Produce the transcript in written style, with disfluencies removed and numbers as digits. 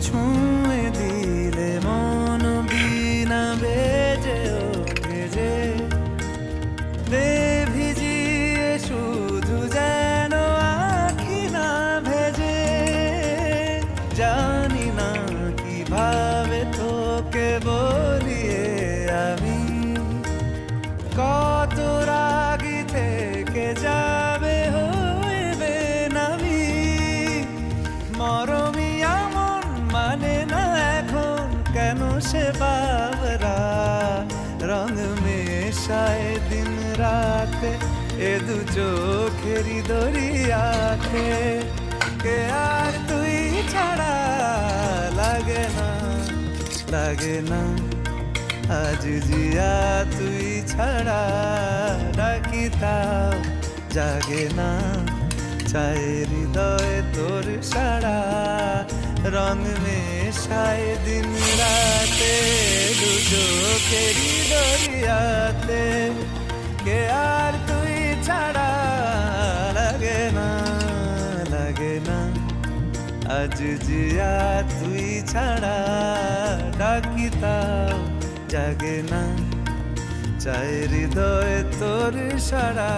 ছুঁয়ে দিলে মন বিনা বেজে ওঠে যে দে ভিজিয়ে শুধু যেন আখি না ভেজে। জানি না কিভাবে তোকে বলিয়ে আমি কত রাগি থেকে যাবে হইবে নামি। মরমি এমন মানে না এখন কেন সে বাবরা রং মেশায় দিন রাতে এ দু চোখেরই দরিয়াতে। কে আর তুই ছাড়া লাগে না লাগে না আজ জিয়া তুই ছাড়া ডাকি তাও জাগে না। চায় হৃদয় তোর সারা রং মেশায় দিন রাতে দু চোখেরই দরিয়াতে। কে আর তুই ছাড়া লাগে না লাগে না আজ জিয়া তুই ছাড়া ডাকি তাও জাগে না। চায় হৃদয় তোর সারা।